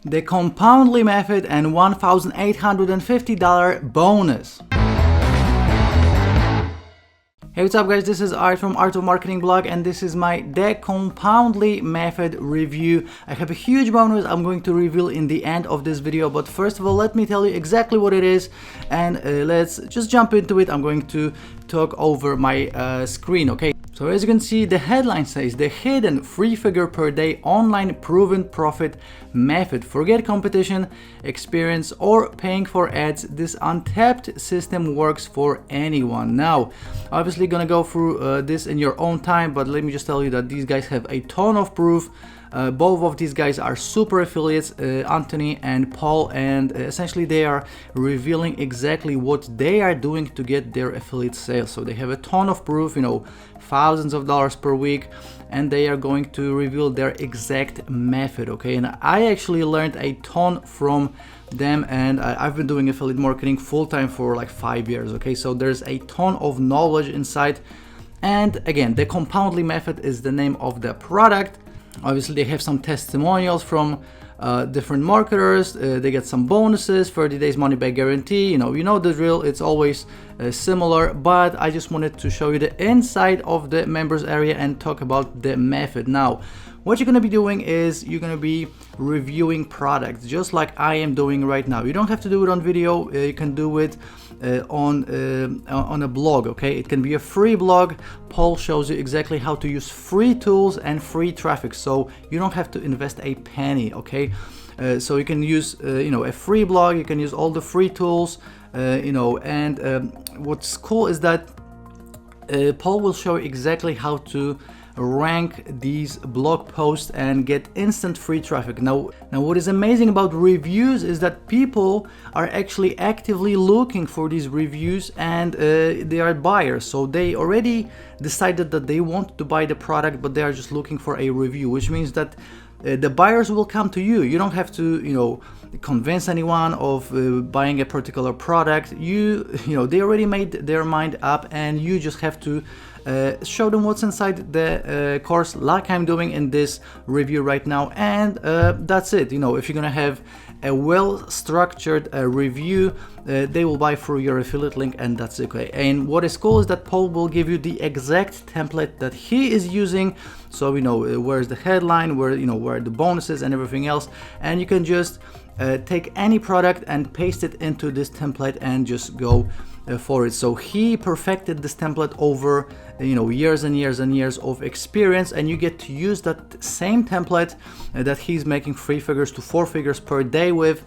the compoundly method, and $1,850 bonus. Hey, what's up guys, this is Art from Art of Marketing blog, and this is my the compoundly method review. I have a huge bonus I'm going to reveal in the end of this video, but first of all let me tell you exactly what it is, and let's just jump into it. I'm going to talk over my screen, okay? So as you can see, the headline says the hidden 3-figure per day online proven profit method. Forget competition, experience, or paying for ads. This untapped system works for anyone. Now, obviously gonna go through this in your own time, but let me just tell you that these guys have a ton of proof. Both of these guys are super affiliates, Anthony and Paul, and essentially they are revealing exactly what they are doing to get their affiliate sales. So they have a ton of proof, you know, thousands of dollars per week, and they are going to reveal their exact method, okay? And I actually learned a ton from them, and I've been doing affiliate marketing full-time for like 5 years, okay? So there's a ton of knowledge inside. And again, the compoundly method is the name of the product. Obviously they have some testimonials from different marketers. They get some bonuses, 30 days money back guarantee. You know the drill. It's always similar, but I just wanted to show you the inside of the members area and talk about the method. Now, what you're going to be doing is you're going to be reviewing products just like I am doing right now. You don't have to do it on video. You can do it on a blog, okay? It can be a free blog. Paul shows you exactly how to use free tools and free traffic, so you don't have to invest a penny, okay? So you can use a free blog. You can use all the free tools, and what's cool is that Paul will show you exactly how to rank these blog posts and get instant free traffic. Now what is amazing about reviews is that people are actually actively looking for these reviews, and they are buyers, so they already decided that they want to buy the product, but they are just looking for a review, which means that the buyers will come to you. You don't have to convince anyone of buying a particular product. They already made their mind up, and you just have to show them what's inside the course, like I'm doing in this review right now, and that's it. If you're gonna have a well-structured review, they will buy through your affiliate link, and that's okay. And what is cool is that Paul will give you the exact template that he is using, so we know where's the headline, where are the bonuses and everything else, and you can just take any product and paste it into this template and just go for it. So he perfected this template over years and years and years of experience, and you get to use that same template that he's making 3 figures to 4 figures per day with,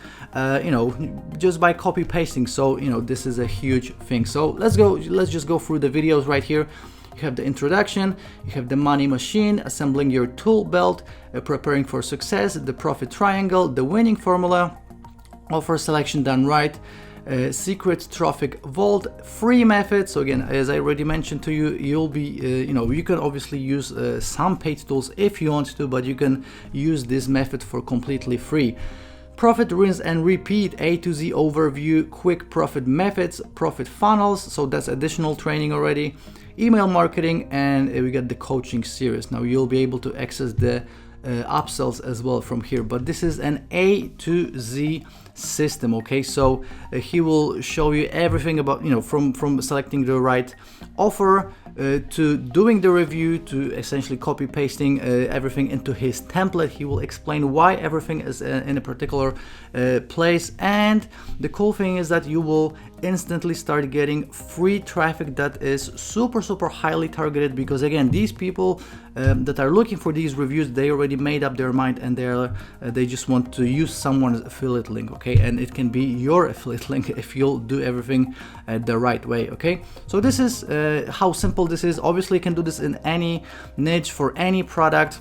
just by copy pasting. So this is a huge thing. So let's just go through the videos right here. You have the introduction, you have the money machine, assembling your tool belt, preparing for success, the profit triangle, the winning formula, offer selection done right, secret traffic vault, free method. So again, as I already mentioned to you, you'll be you can obviously use some paid tools if you want to, but you can use this method for completely free. Profit rinse and repeat, A to Z overview, quick profit methods, profit funnels, so that's additional training already, email marketing, and we got the coaching series. Now you'll be able to access the upsells as well from here, but this is an A to Z system, okay? So he will show you everything about from selecting the right offer to doing the review, to essentially copy pasting everything into his template. He will explain why everything is in a particular place, and the cool thing is that you will instantly start getting free traffic that is super highly targeted, because again, these people that are looking for these reviews, they already made up their mind, and they just want to use someone's affiliate link, okay? And it can be your affiliate link if you'll do everything the right way, okay? So this is how simple this is. Obviously you can do this in any niche for any product,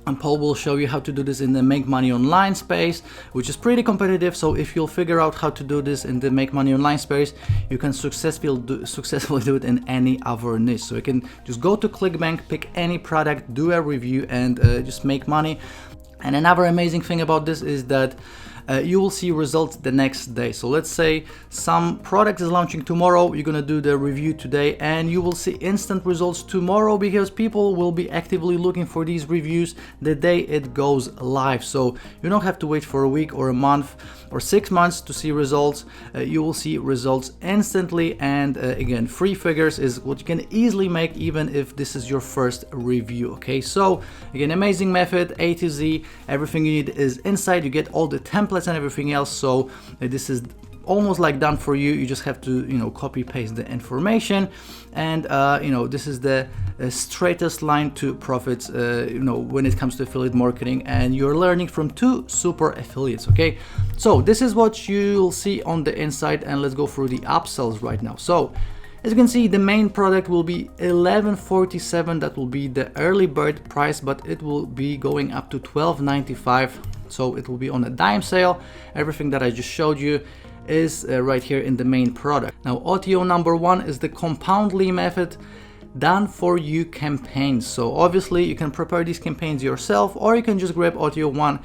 and Paul will show you how to do this in the make money online space, which is pretty competitive. So if you'll figure out how to do this in the make money online space, you can successfully do it in any other niche. So you can just go to ClickBank, pick any product, do a review, and just make money. And another amazing thing about this is that you will see results the next day. So let's say some product is launching tomorrow, you're gonna do the review today, and you will see instant results tomorrow because people will be actively looking for these reviews the day it goes live. So you don't have to wait for a week or a month or 6 months to see results. You will see results instantly, and again, free figures is what you can easily make even if this is your first review. Okay, so again, amazing method, A to Z. Everything you need is inside. You get all the templates and everything else, so this is almost like done for you. You just have to, you know, copy paste the information, and you know, this is the straightest line to profits, you know, when it comes to affiliate marketing, and you're learning from 2 super affiliates. Okay, so this is what you'll see on the inside, and let's go through the upsells right now. So as you can see, the main product will be $11.47. That will be the early bird price, but it will be going up to $12.95. So it will be on a dime sale. Everything that I just showed you is right here in the main product. Now, OTO number 1 is the Compoundly method done for you campaigns. So obviously you can prepare these campaigns yourself, or you can just grab OTO 1,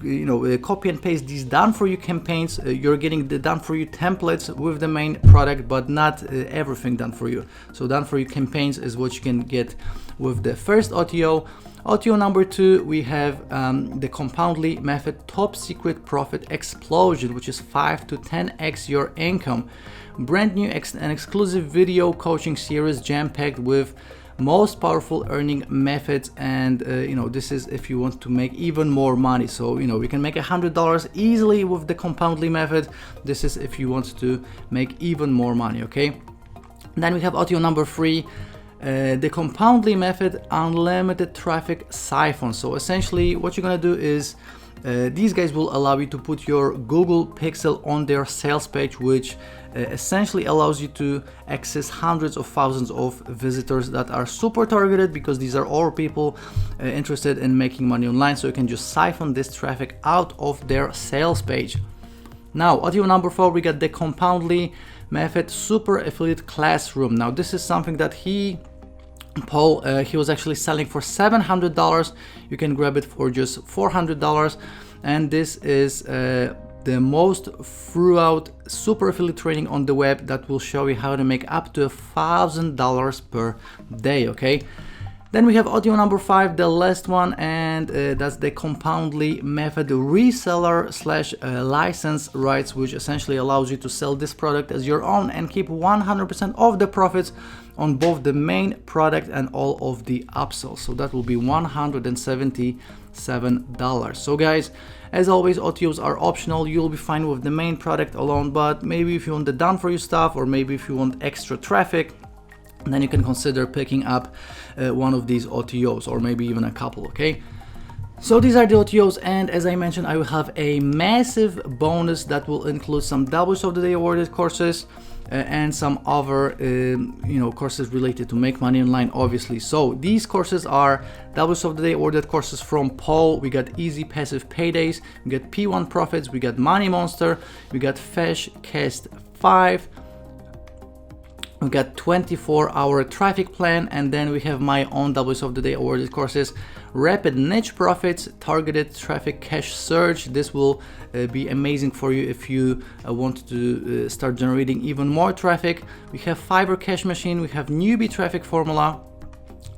you know, copy and paste these done for you campaigns. You're getting the done for you templates with the main product, but not everything done for you. So done for you campaigns is what you can get with the first OTO. OTO number 2, we have the Compoundly method top secret profit explosion, which is 5 to 10x your income. Brand new and exclusive video coaching series jam-packed with most powerful earning methods, and you know, this is if you want to make even more money. So you know, we can make $100 easily with the Compoundly method. This is if you want to make even more money. Okay, then we have OTO number 3, the Compoundly method unlimited traffic siphon. So essentially what you're gonna do is these guys will allow you to put your Google Pixel on their sales page, which essentially allows you to access hundreds of thousands of visitors that are super targeted, because these are all people interested in making money online. So you can just siphon this traffic out of their sales page. Now, OTO number 4, we got the Compoundly method super affiliate classroom. Now this is something that Paul, he was actually selling for $700. You can grab it for just $400, and this is the most throughout super affiliate training on the web that will show you how to make up to $1,000 per day. Okay, then we have OTO number 5, the last one, and that's the Compoundly method reseller / license rights, which essentially allows you to sell this product as your own and keep 100% of the profits on both the main product and all of the upsells. So that will be $177. So guys, as always, OTOs are optional. You'll be fine with the main product alone, but maybe if you want the done for you stuff, or maybe if you want extra traffic, then you can consider picking up one of these OTOs, or maybe even a couple. Okay, so these are the OTOs, and as I mentioned, I will have a massive bonus that will include some Doubles of the Day awarded courses and some other you know, courses related to make money online, obviously. So these courses are Doubles of the Day awarded courses from Paul. We got Easy Passive Paydays, we got P1 Profits, we got Money Monster, we got Fashcast 5, we got 24-hour traffic plan, and then we have my own Doubles of the Day awarded courses, Rapid Niche Profits, Targeted Traffic Cash Surge. This will be amazing for you if you want to start generating even more traffic. We have Fiverr Cash Machine, we have Newbie Traffic Formula,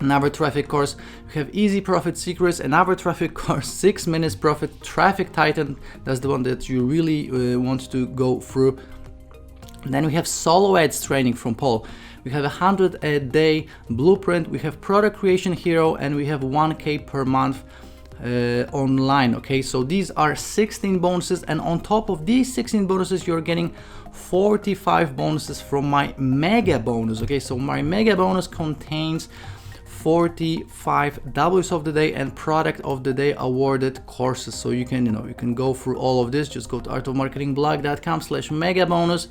another traffic course. We have Easy Profit Secrets, another traffic course, 6 minutes profit, Traffic Titan. That's the one that you really want to go through. Then we have solo ads training from Paul. We have 100-day blueprint, we have product creation hero, and we have 1K per month online. Okay, so these are 16 bonuses, and on top of these 16 bonuses, you're getting 45 bonuses from my mega bonus. Okay, so my mega bonus contains 45 W's of the Day and Product of the Day awarded courses. So you can, you can go through all of this. Just go to artofmarketingblog.com/mega bonus.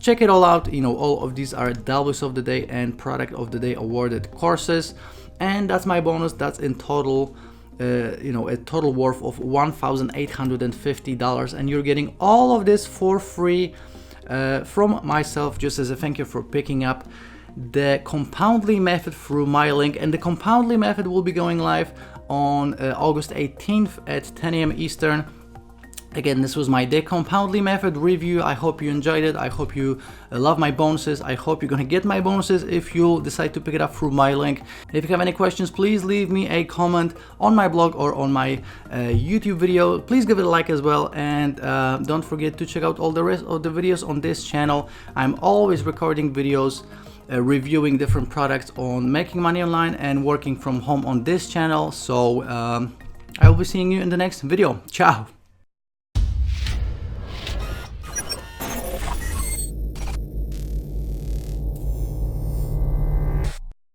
Check it all out. All of these are W's of the Day and Product of the Day awarded courses, and that's my bonus. That's in total a total worth of $1,850, and you're getting all of this for free from myself, just as a thank you for picking up the Compoundly method through my link. And the Compoundly method will be going live on August 18th at 10 a.m. Eastern. Again, this was my decompoundly method review. I hope you enjoyed it. I hope you love my bonuses. I hope you're gonna get my bonuses if you decide to pick it up through my link. If you have any questions, please leave me a comment on my blog or on my YouTube video. Please give it a like as well, and don't forget to check out all the rest of the videos on this channel. I'm always recording videos reviewing different products on making money online and working from home on this channel. So I will be seeing you in the next video. Ciao.